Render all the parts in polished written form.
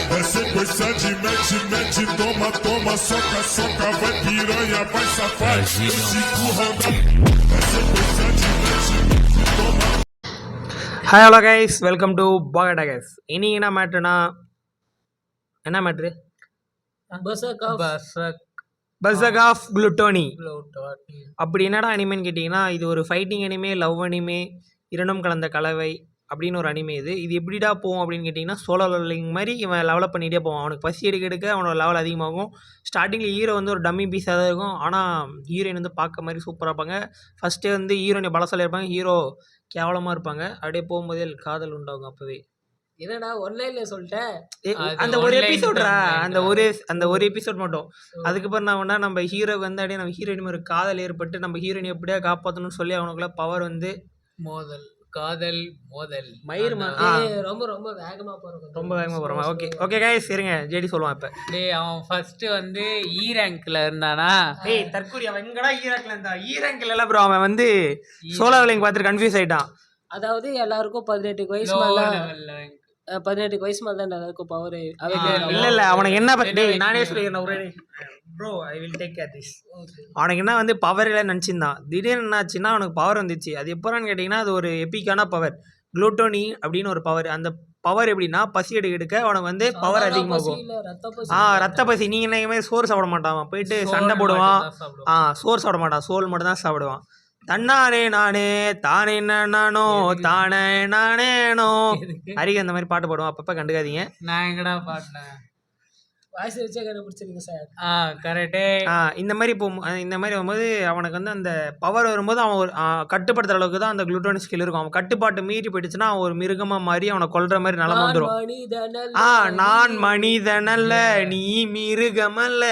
Essa sequência de mete, mete, toma, toma, soca, soca, vai piranha, vai safado. Cinco roda. Essa sequência de mete, mete, toma. Hi hello guys, welcome to பாகடா guys. இனி என்ன மேட்ருனா, என்ன matter? Pasak of குளுட்டோனி. அப்படி என்னடா அனிமேன்னு கேட்டிங்கன்னா, இது ஒரு fighting anime, love anime, இரண்டும் கலந்த கலவை அப்படின்னு ஒரு அனிமே. இது எப்படிடா போகும் அப்படின்னு கேட்டிங்கன்னா, சோலோ லெவலிங் மாதிரி இவன் லெவலப் பண்ணிகிட்டே போவான். அவனுக்கு பசி எடுக்க அவனோட லெவல் அதிகமாகும். ஸ்டார்டிங்கில் ஹீரோ வந்து ஒரு டம்மி பீஸாக தான் இருக்கும். ஆனால் ஹீரோயின் வந்து பார்க்க மாதிரி சூப்பராக இருப்பாங்க. ஃபஸ்ட்டே வந்து ஹீரோயினை பலசாலியாக இருப்பாங்க, ஹீரோ கேவலமாக இருப்பாங்க. அப்படியே போகும்போதே காதல் உண்டாகும். அப்போவே என்னடா ஒன்லைன்ல சொல்லிட்டேன். அந்த ஒரு எபிசோட்ரா, அந்த ஒரு எபிசோட் மட்டும். அதுக்கப்புறம் நான் வேணா நம்ம ஹீரோக்கு வந்து அப்படியே நம்ம ஹீரோயின் ஒரு காதல் ஏற்பட்டு நம்ம ஹீரோயின் எப்படியா காப்பாற்றணும்னு சொல்லி அவனுக்குள்ள பவர் வந்து காதல் மோதல் மயிர் ரொம்ப ரொம்ப வேகமா போகிறோம். ஓகே கைஸ், சரிங்க, ஜேடி சொல்லுவான். இப்போ அவன் ஃபர்ஸ்ட் வந்து இ ரேங்க்ல இருந்தானா? தற்கூரி அவன் எங்கடா இ ரேங்க்ல இருந்தா? இ ரேங்க்ல எல்லாம் ப்ரோ, அவன் வந்து சோலோ லெவலிங் பார்த்துட்டு கன்ஃபியூஸ் ஆயிட்டான். அதாவது எல்லாருக்கும் 18 வயசு மேல 18 வயசு மேல தான் எல்லாருக்கும் பவர். இல்ல அவனுக்கு என்ன நானே சொல்லிடுறேன் ஒரே bro, I will take care this. அவனுக்கு என்ன வந்து பவர் இல்லை நினச்சிருந்தான். திடீர்னு என்னாச்சுன்னா அவனுக்கு பவர் வந்துச்சு. அது எப்போன்னு கேட்டிங்கன்னா, அது ஒரு எப்பிக்கான பவர், குளூட்டோனி அப்படின்னு ஒரு பவர். அந்த பவர் எப்படின்னா, பசி எடுக்க அவனுக்கு வந்து பவர் அதிகமாகும். ரத்த பசி. நீங்கள் என்னைக்குமே சோறு சாப்பிட மாட்டான், போயிட்டு சண்டை போடுவான். சோறு சாப்பிட மாட்டான், சோல் மட்டும் தான் சாப்பிடுவான். தன்னானே நானே தானே நானோ தானே நானேனோ அரிக்க அந்த மாதிரி பாட்டு போடுவான். அப்பப்போ கண்டுக்காதீங்க. நான் எங்கடா பாடினேன்? வாய்ஸ் வச்சே கண்டுபிடிச்சிருங்க சார். கரெக்டே. இந்த மாதிரி வரும்போது அவனுக்கு வந்து அந்த பவர் வரும்போது அவன் ஒரு கட்டுப்படுத்துற அளவுக்கு தான் அந்த குளுட்டோனி ஸ்கில் இருக்கும். அவன் கட்டுப்பாட்டு மீறி போயிடுச்சுன்னா அவன் ஒரு மிருகமாக மாதிரி அவனை கொல்ற மாதிரி நிலம வந்துடும். நான் மனிதனல்ல நீ மிருகமல்ல,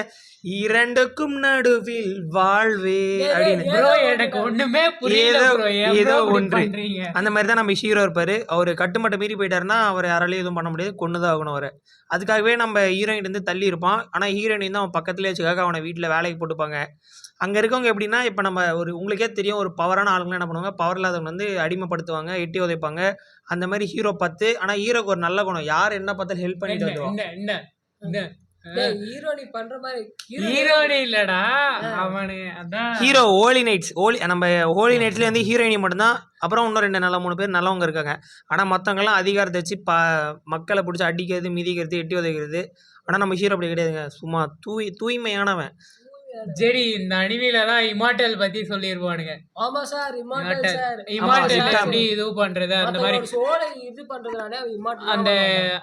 இரண்டுக்கும் நடுவில் வாழ்வே அப்படின்னு எனக்கு ஒண்ணுமே புரியல. ஏதோ ஒன்று அந்த மாதிரி தான் நம்ம ஹீரோ இருப்பாரு. அவர் கட்டுமட்டை மீறி போயிட்டாருன்னா அவர் யாராலையும் எதுவும் பண்ண முடியாது, கொண்டுதான் ஆகணும் அவரை. அதுக்காகவே நம்ம ஹீரோயின் வந்து தள்ளி இருப்பான். ஆனால் ஹீரோயின் தான் அவன் பக்கத்துலேயே வச்சுக்காக அவனை வீட்டில் வேலைக்கு போட்டுப்பாங்க. அங்கே இருக்கவங்க எப்படின்னா, இப்போ நம்ம உங்களுக்கே தெரியும், ஒரு பவரான ஆளுங்களாம் என்ன பண்ணுவாங்க, பவர் இல்லாதவங்க வந்து அடிமைப்படுத்துவாங்க, எட்டி உதைப்பாங்க. அந்த மாதிரி ஹீரோ பார்த்து. ஆனால் ஹீரோக்கு ஒரு நல்ல குணம், யார் என்ன பார்த்தாலும் ஹெல்ப் பண்ணிட்டு வந்துடுவான். ஹீரோ ஹோலி நைட்ஸ் நம்ம ஹோலி நைட்ஸ்ல வந்து ஹீரோயினி மட்டும்தான். அப்புறம் இன்னும் 2 3 பேர் நல்லவங்க இருக்காங்க. ஆனா மத்தவங்கலாம் அதிகாரத்தை வச்சு மக்களை பிடிச்சி அடிக்கிறது, மிதிக்கிறது, எட்டி உதைக்கிறது. ஆனா நம்ம ஹீரோ அப்படி கிடையாதுங்க, சும்மா தூய்மையானவன். சரி, இந்த அனிமையில தான் இமார்டல் பத்தி சொல்லிருப்பானுங்க. ஆமா சார், இமார்டல் எப்படி இது பண்றது, அந்த மாதிரி சோலை இது பண்றதுனால இமார்டல். அந்த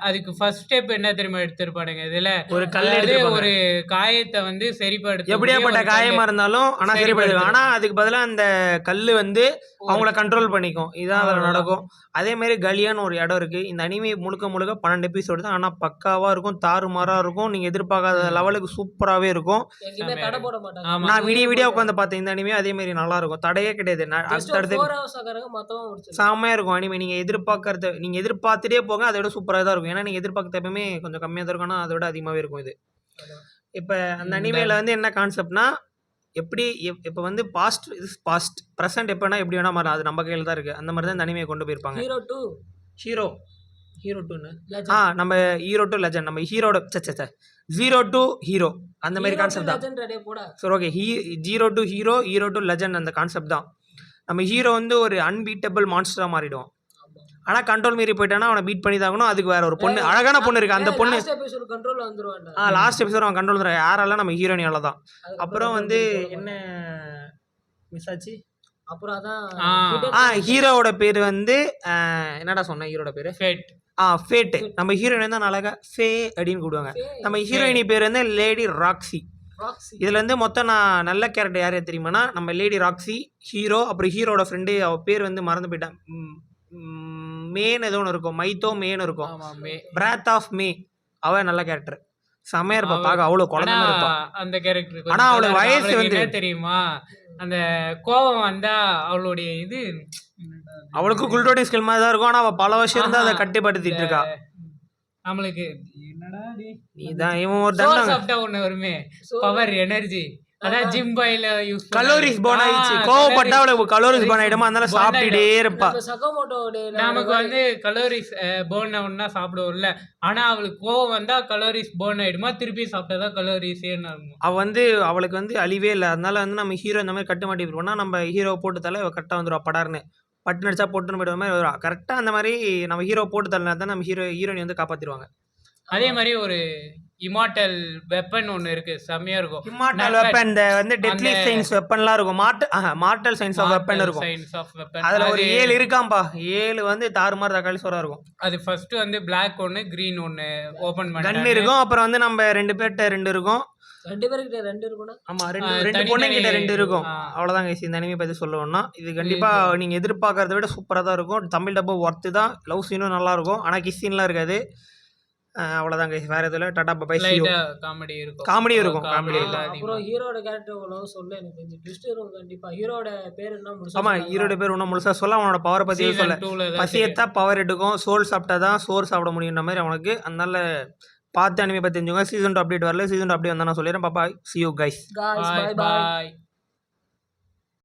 அதுக்கு ஃபர்ஸ்ட் ஸ்டெப் என்ன தெரியுமா எடுத்துருப்பானுங்க? இதுல ஒரு கல்லு, ஒரு காயத்தை வந்து சரிப்படுத்த, எப்படியாப்பட்ட காயமா இருந்தாலும் ஆனா சரிப்படுது. ஆனா அதுக்கு பதிலாக அந்த கல்லு வந்து அவங்கள கண்ட்ரோல் பண்ணிக்கும். இதான் அதில் நடக்கும். அதே மாதிரி கலியான்னு ஒரு இடம் இருக்கு. இந்த அனிமே முழுக்க 12 எபிசோடு தான். ஆனா பக்காவா இருக்கும், தாறுமாறா இருக்கும். நீங்க எதிர்பார்க்காத லெவலுக்கு சூப்பராகவே இருக்கும். நான் வீடியோ உட்காந்து பார்த்தேன் இந்த அனிமே. அதே மாதிரி நல்லா இருக்கும், தடையே கிடையாது. செம்மையா இருக்கும் அனிமே. நீங்க எதிர்பார்த்துட்டே போங்க, அதை விட சூப்பராக தான் இருக்கும். ஏன்னா நீங்க எதிர்பார்க்க எப்பவுமே கொஞ்சம் கம்மியாக தான் இருக்கும், ஆனால் அதை விட அதிகமாகவே இருக்கும் இது. இப்போ அந்த அனிமேல வந்து என்ன கான்செப்ட்னா, எப்படி இப்போ வந்து பாஸ்ட் ப்ரெசென்ட் எப்போனா எப்படி வேணா மாறலாம், அது நம்ம கையில் தான் இருக்குது. அந்த மாதிரி தான் இந்த அனிமையை கொண்டு போயிருப்பாங்க. ஹீரோ டூன்னு நம்ம ஹீரோ டு லெஜண்ட், நம்ம ஹீரோட 0 to ஹீரோ அந்த மாதிரி கான்செப்ட் தான். சரி, okay. Zero to hero to legend அந்த கான்செப்ட் தான். நம்ம ஹீரோ வந்து ஒரு அன்பீட்டபிள் மான்ஸ்டராக மாறிடுவான். ஆனால் கண்ட்ரோல் மீறி போயிட்டானா அவனை பீட் பண்ணி தாகணும். அதுக்கு வேற ஒரு பொண்ணு, அழகான பொண்ணு இருக்கு. அந்த பொண்ணு லாஸ்ட் எபிசோட் அவன் கண்ட்ரோல் வந்துடுவான். யாரால? நம்ம ஹீரோனியால தான். அப்புறம் வந்து என்ன மிஸ் ஆச்சு? அப்புறம் அதான் ஹீரோவோட பேர் வந்து என்னடா சொன்னேன், ஹீரோட பேரு ஃபேட். நம்ம ஹீரோயின் தான் அழகா ஃபே அப்படின்னு கூடுவாங்க. நம்ம ஹீரோயினி பேர் வந்து லேடி ராக்ஸி. இதுல இருந்து மொத்தம் நான் நல்ல கேரக்டர் யார் தெரியுமானா, நம்ம லேடி ராக்ஸி, ஹீரோ, அப்புறம் ஹீரோட ஃப்ரெண்டு, அவ பேர் வந்து மறந்து போயிட்டான். மேன் ஏதோ ஒன்று இருக்கும், மைத்தோ மேன் இருக்கும், பிராத் ஆஃப் மே. அவன் நல்ல கேரக்டர், செமையா இருப்பா பார்க்க, அவ்வளோ குழந்தை இருப்பா அந்த கேரக்டர். ஆனா அவளுக்கு வயசு வந்து தெரியுமா, அந்த கோபம் வந்தா அவளுடைய இது அவளுக்கு குளுட்டோனி ஸ்கில் மாதிரி தான் இருக்கும். ஆனா அவள் பல வருஷம் இருந்தா அதை கட்டுப்படுத்திட்டு இருக்கா. நம்மளுக்கு என்னடா நீதான் இவன் ஒரு தண்டனை சாப்பிட்டா ஒண்ணு வருமே, பவர் எனர்ஜி, அதான் ஜிம் பாய்ல யூஸ் கலோரிஸ் போன் ஆயிடுச்சு, கோவப்பட்டா அவளுக்கு கலோரிஸ் போன் ஆயிடுமா, அதனால சாப்பிட்டுட்டே இருப்பா. நமக்கு வந்து கலோரிஸ் போன் ஆகும்னா சாப்பிடுவோம்ல, ஆனா அவளுக்கு கோவம் வந்தா கலோரிஸ் போன் ஆயிடுமா, திருப்பி சாப்பிட்டாதான் கலோரிஸ் ஏறும். அவ வந்து அவளுக்கு வந்து அழிவே இல்லை, அதனால வந்து நம்ம ஹீரோ இந்த மாதிரி கட்டு மாட்டி இருப்போம்னா நம்ம ஹீரோ போட்டு தலை கரெக்டாக வந்துடுவா, படார்னு பட்டு நடிச்சா போட்டுன்னு போய்டுற மாதிரி வருவா. கரெக்டாக அந்த மாதிரி நம்ம ஹீரோ போட்டு தரலாம் தான் நம்ம ஹீரோயினி வந்து காப்பாற்றிடுவாங்க. அதே மாதிரி ஒரு இமார்டல் வெப்பன் ஒன்று இருக்கு, செம்மையா இருக்கும். இமார்டல் வெப்பன் இந்த வந்து டெட்லி சயின்ஸ் வெப்பன்லாம் இருக்கும், மார்டல் சயின்ஸ் ஆஃப் வெப்பன் இருக்கும். சயின்ஸ் ஆஃப் வெப்பன் அதில் ஒரு 7 இருக்காம்பா, 7 வந்து தாறுமாறு தக்காளி சோறா இருக்கும். அது ஃபர்ஸ்ட் வந்து பிளாக் ஒன்று கிரீன் ஒன்று ஓப்பன் பண்ணி கன் இருக்கும், அப்புறம் வந்து நம்ம 2 பேர்கிட்ட 2 இருக்கும், 2 பேர்கிட்ட 2 இருக்கும்னா ஆமா 2 பொண்ணுங்கிட்ட 2 இருக்கும். அவ்வளோதான் கைஸ் இந்த அனிமே பற்றி சொல்லணும்னா. இது கண்டிப்பாக நீங்கள் எதிர்பார்க்கறத விட சூப்பராக தான் இருக்கும். தமிழ் டப்போ ஒர்த்து தான், லவ் சீனும் நல்லா இருக்கும், ஆனால் கிஸ் சீன்லாம் இருக்காது. அவ்வளோதான் கைஸ், வேற எதுல tata bye see you. Comedy இருக்கும், காமெடி இருக்கும், காமெடி அப்புறம் ஹீரோட கேரக்டர் எவ்வளவு சொல்ல எனக்கு தெரிஞ்சு ட்விஸ்ட் இருக்கும் கண்டிப்பா. ஹீரோட பேர் என்ன முழுசா ஆமா, ஹீரோட பேர் ஒன்றும் முழுசா சொல்ல, அவனோட பவரை பற்றி சொல்ல. பசியத்தா பவர் எடுக்கும், சோல் சாப்பிட்டா தான் சோறு சாப்பிட முடியுன்ற மாதிரி அவனுக்கு. அதனால பார்த்து அனிமே பற்றி தெரிஞ்சுங்க. சீசன் 2 அப்டேட் வரல, சீசன் 2 அப்டேட் வந்தா நான் சொல்லிடுறேன். Bye, see you guys. guys bye bye.